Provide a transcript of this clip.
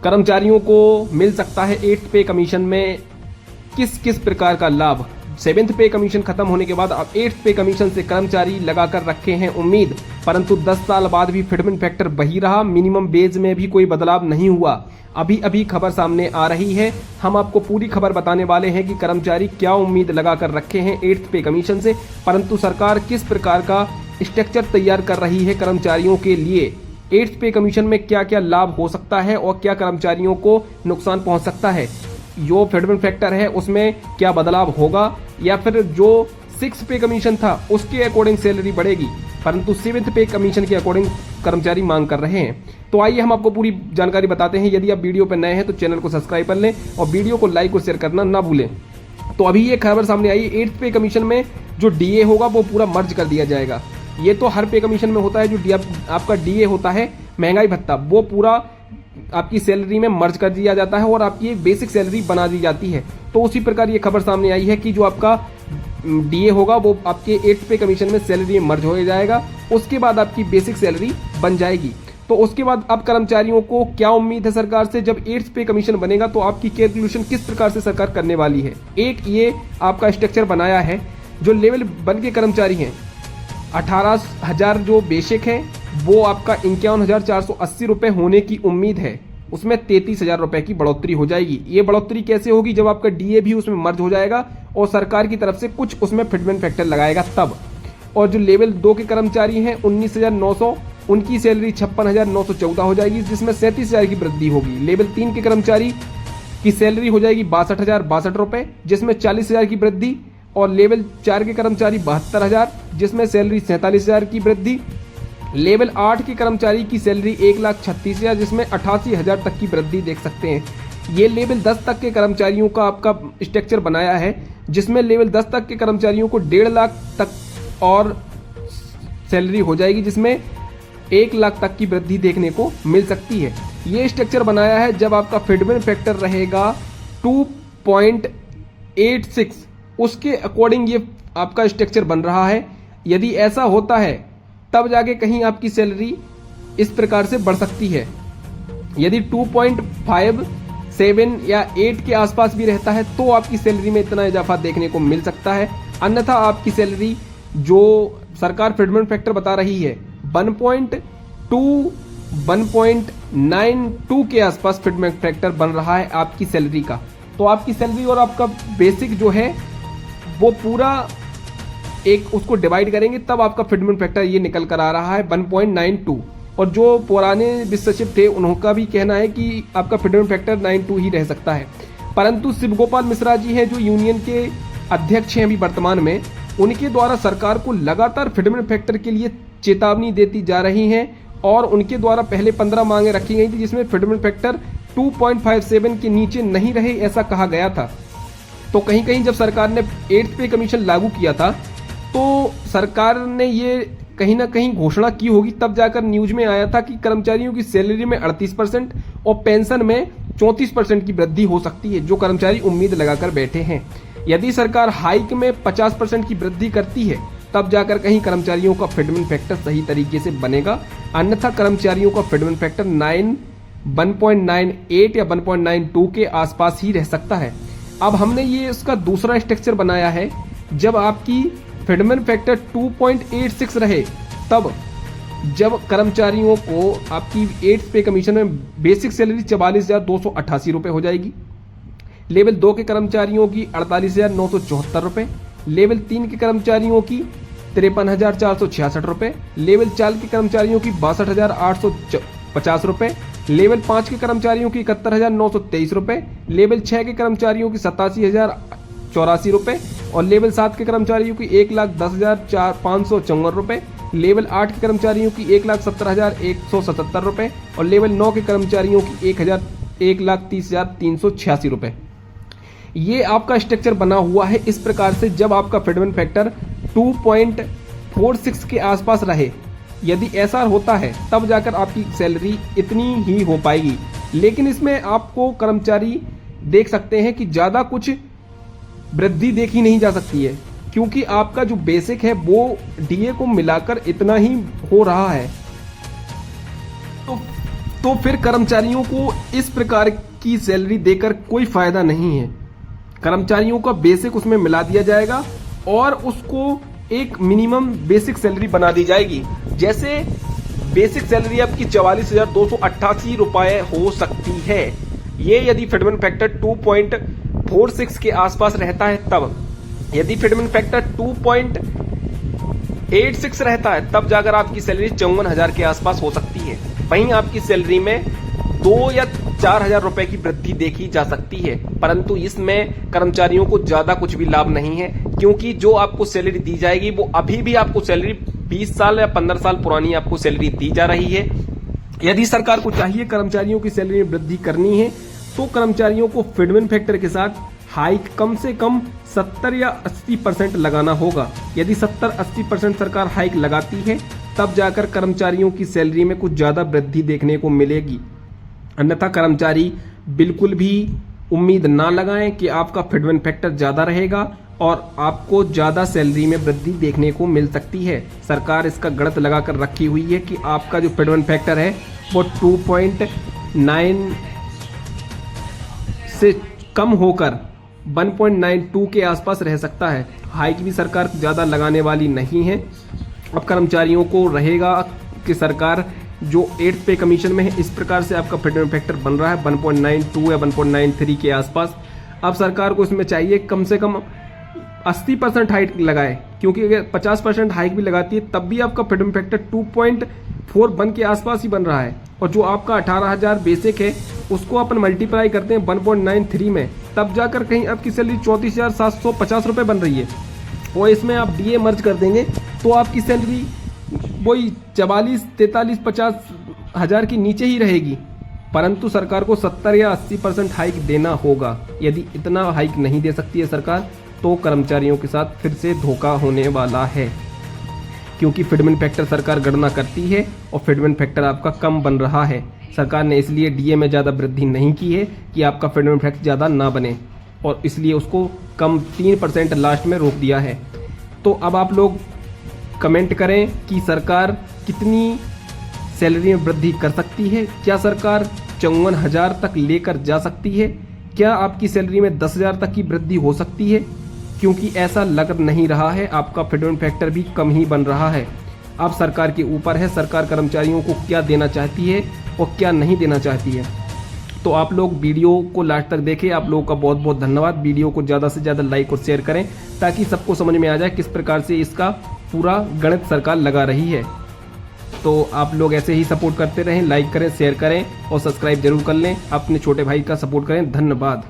कर्मचारियों को मिल सकता है 8th पे कमीशन में किस किस प्रकार का लाभ। 7th पे कमीशन खत्म होने के बाद अब 8th पे कमीशन से कर्मचारी लगाकर रखे हैं उम्मीद, परंतु 10 साल बाद भी फिटमेंट फैक्टर वही रहा, मिनिमम वेज में भी कोई बदलाव नहीं हुआ। अभी अभी खबर सामने आ रही है, हम आपको पूरी खबर बताने वाले हैं कि कर्मचारी क्या उम्मीद लगाकर रखे हैं 8th पे कमीशन से, परंतु सरकार किस प्रकार का स्ट्रक्चर तैयार कर रही है कर्मचारियों के लिए। 8th पे कमीशन में क्या क्या लाभ हो सकता है और क्या कर्मचारियों को नुकसान पहुंच सकता है, जो फिटमेंट फैक्टर है उसमें क्या बदलाव होगा, या फिर जो 6th पे कमीशन था उसके अकॉर्डिंग सैलरी बढ़ेगी, परंतु 7th पे कमीशन के अकॉर्डिंग कर्मचारी मांग कर रहे हैं। तो आइए हम आपको पूरी जानकारी बताते हैं। यदि आप वीडियो पर नए हैं तो चैनल को सब्सक्राइब कर लें और वीडियो को लाइक और शेयर करना ना भूलें। तो अभी ये खबर सामने आई, 8th पे कमीशन में जो डीए होगा वो पूरा मर्ज कर दिया जाएगा। ये तो हर पे कमीशन में होता है, जो आपका डीए होता है महंगाई भत्ता, वो पूरा आपकी सैलरी में मर्ज कर दिया जाता है और आपकी एक बेसिक सैलरी बना दी जाती है। तो उसी प्रकार ये खबर सामने आई है कि जो आपका डीए होगा वो आपके 8th पे कमीशन में सैलरी में मर्ज हो जाएगा, उसके बाद आपकी बेसिक सैलरी बन जाएगी। तो उसके बाद अब कर्मचारियों को क्या उम्मीद है सरकार से, जब 8th पे कमीशन बनेगा तो आपकी कैलकुलेशन किस प्रकार से सरकार करने वाली है। एक ये आपका स्ट्रक्चर बनाया है, जो लेवल 1 के कर्मचारी हैं 18,000 जो बेसिक है वो आपका 51,480 रुपये होने की उम्मीद है, उसमें 33,000 रुपये की बढ़ोतरी हो जाएगी। ये बढ़ोतरी कैसे होगी, जब आपका डीए भी उसमें मर्ज हो जाएगा और सरकार की तरफ से कुछ उसमें फिटमेंट फैक्टर लगाएगा तब। और जो लेवल 2 के कर्मचारी हैं 19,900, उनकी सैलरी 56,914 हो जाएगी, जिसमें 37,000 की वृद्धि होगी। लेवल 3 के कर्मचारी की सैलरी हो जाएगी 62,062 रुपये, जिसमें 40,000 की वृद्धि। और लेवल 4 के कर्मचारी 72,000, जिसमें सैलरी 47,000 की वृद्धि। लेवल 8 के कर्मचारी की सैलरी 1,36,000, जिसमें 88,000 तक की वृद्धि देख सकते हैं। ये लेवल 10 तक के कर्मचारियों का आपका स्ट्रक्चर बनाया है, जिसमें लेवल 10 तक के कर्मचारियों को 1.5 लाख तक और सैलरी हो जाएगी, जिसमें 1 लाख तक की वृद्धि देखने को मिल सकती है। ये स्ट्रक्चर बनाया है जब आपका फिटमेंट फैक्टर रहेगा 2.86, उसके अकॉर्डिंग ये आपका स्ट्रक्चर बन रहा है। यदि ऐसा होता है तब जाके कहीं आपकी सैलरी इस प्रकार से बढ़ सकती है। यदि 2.57 या 8 के आसपास भी रहता है तो आपकी सैलरी में इतना इजाफा देखने को मिल सकता है, अन्यथा आपकी सैलरी जो सरकार फिटमेंट फैक्टर बता रही है 1.92 के आसपास फिटमेंट फैक्टर बन रहा है आपकी सैलरी का। तो आपकी सैलरी और आपका बेसिक जो है वो पूरा एक उसको डिवाइड करेंगे तब आपका फिटमेंट फैक्टर ये निकल कर आ रहा है 1.92। और जो पुराने वित्त सचिव थे उनका भी कहना है कि आपका फिटमेंट फैक्टर 92 ही रह सकता है, परंतु शिव गोपाल मिश्रा जी हैं जो यूनियन के अध्यक्ष हैं अभी वर्तमान में, उनके द्वारा सरकार को लगातार फिटमेंट फैक्टर के लिए चेतावनी देती जा रही हैं और उनके द्वारा पहले 15 मांगे रखी गई थी, जिसमें फिटमेंट फैक्टर 2.57 के नीचे नहीं रहे ऐसा कहा गया था। तो कहीं कहीं जब सरकार ने 8th पे कमीशन लागू किया था तो सरकार ने ये कहीं ना कहीं घोषणा की होगी, तब जाकर न्यूज में आया था कि कर्मचारियों की सैलरी में 38% और पेंशन में 34% की वृद्धि हो सकती है, जो कर्मचारी उम्मीद लगाकर बैठे हैं। यदि सरकार हाइक में 50% की वृद्धि करती है तब जाकर कहीं कर्मचारियों का फिटमेंट फैक्टर सही तरीके से बनेगा, अन्यथा कर्मचारियों का फिटमेंट फैक्टर 1.98 या 1.92 के आसपास ही रह सकता है। अब हमने ये उसका दूसरा स्ट्रक्चर बनाया है, जब आपकी फिटमेंट फैक्टर 2.86 रहे तब जब कर्मचारियों को आपकी 8th पे कमीशन में बेसिक सैलरी 44,288 रुपये हो जाएगी, लेवल 2 के कर्मचारियों की 48,974 रुपये, लेवल 3 के कर्मचारियों की 53,466 रुपये, लेवल 4 के कर्मचारियों की 62,850 रुपये, लेवल 5 के कर्मचारियों की 71,923 रुपये, लेवल 6 के कर्मचारियों की 87,084 रुपये और लेवल 7 के कर्मचारियों की 1,10,554 रुपये, लेवल 8 के कर्मचारियों की 1,17,177 रुपये और लेवल 9 के कर्मचारियों की 1,30,386 रुपये। ये आपका स्ट्रक्चर बना हुआ है इस प्रकार से, जब आपका फिटमेंट फैक्टर 2.46 के आसपास रहे। यदि ऐसा होता है तब जाकर आपकी सैलरी इतनी ही हो पाएगी, लेकिन इसमें आपको कर्मचारी देख सकते हैं कि ज़्यादा कुछ वृद्धि देखी नहीं जा सकती है, क्योंकि आपका जो बेसिक है वो डीए को मिलाकर इतना ही हो रहा है। तो तो फिर कर्मचारियों को इस प्रकार की सैलरी देकर कोई फायदा नहीं है। कर्मचारियों का बेसिक उसमें मिला दिया जाएगा और उसको एक मिनिमम बेसिक सैलरी बना दी जाएगी। जैसे बेसिक सैलरी आपकी 44,288 रुपए हो सकती है, ये यदि फिटमेंट फैक्टर 2.46 के आसपास रहता है तब। यदि फिटमेंट फैक्टर 2.86 रहता है तब जाकर आपकी सैलरी 54,000 के आसपास हो सकती है। वहीं आपकी सैलरी में 2 या 4,000 रुपए की वृद्धि देखी जा सकती है, परंतु इसमें कर्मचारियों को ज्यादा कुछ भी लाभ नहीं है, क्योंकि जो आपको सैलरी दी जाएगी वो अभी भी आपको सैलरी 20 साल या 15 साल पुरानी आपको सैलरी दी जा रही है। यदि सरकार को चाहिए कर्मचारियों की सैलरी में वृद्धि करनी है तो कर्मचारियों को फिटमेंट फैक्टर के साथ हाइक कम से कम 70 या 80% लगाना होगा। यदि 70-80% सरकार हाइक लगाती है तब जाकर कर्मचारियों की सैलरी में कुछ ज्यादा वृद्धि देखने को मिलेगी। अन्यथा कर्मचारी बिल्कुल भी उम्मीद ना लगाएं कि आपका फिटमेंट फैक्टर ज्यादा रहेगा और आपको ज्यादा सैलरी में वृद्धि देखने को मिल सकती है। सरकार इसका गणित लगाकर रखी हुई है कि आपका जो फिटमेंट फैक्टर है वो 2.9 से कम होकर 1.92 के आसपास रह सकता है। हाइक भी सरकार ज्यादा लगाने वाली नहीं है। अब कर्मचारियों को रहेगा कि सरकार जो 8th पे कमीशन में है इस प्रकार से आपका फिटमेंट फैक्टर बन रहा है 1.92 या 1.93 के आसपास। अब सरकार को इसमें चाहिए कम से कम 80% हाइक लगाए, क्योंकि अगर 50% हाइक भी लगाती है तब भी आपका फिटमेंट फैक्टर 2.41 के आसपास ही बन रहा है। और जो आपका 18,000 बेसिक है उसको अपन मल्टीप्लाई करते हैं 1.93 में, तब जाकर कहीं आपकी सैलरी 34,750 रुपये बन रही है। और इसमें आप डीए मर्ज कर देंगे तो आपकी सैलरी वही 44, 43, 50 हज़ार की नीचे ही रहेगी। परंतु सरकार को 70 या 80% हाइक देना होगा। यदि इतना हाइक नहीं दे सकती है सरकार तो कर्मचारियों के साथ फिर से धोखा होने वाला है, क्योंकि फिटमेंट फैक्टर सरकार गणना करती है और फिटमेंट फैक्टर आपका कम बन रहा है। सरकार ने इसलिए डीए में ज़्यादा वृद्धि नहीं की है कि आपका फिटमेंट फैक्टर ज़्यादा ना बने, और इसलिए उसको कम 3% लास्ट में रोक दिया है। तो अब आप लोग कमेंट करें कि सरकार कितनी सैलरी में वृद्धि कर सकती है। क्या सरकार 54,000 तक लेकर जा सकती है? क्या आपकी सैलरी में 10,000 तक की वृद्धि हो सकती है? क्योंकि ऐसा लग नहीं रहा है, आपका फिटमेंट फैक्टर भी कम ही बन रहा है। अब सरकार के ऊपर है, सरकार कर्मचारियों को क्या देना चाहती है और क्या नहीं देना चाहती है। तो आप लोग वीडियो को लास्ट तक देखें। आप लोगों का बहुत बहुत धन्यवाद। वीडियो को ज़्यादा से ज़्यादा लाइक और शेयर करें ताकि सबको समझ में आ जाए किस प्रकार से इसका पूरा गणित सरकार लगा रही है। तो आप लोग ऐसे ही सपोर्ट करते रहें, लाइक करें, शेयर करें और सब्सक्राइब जरूर कर लें। अपने छोटे भाई का सपोर्ट करें। धन्यवाद।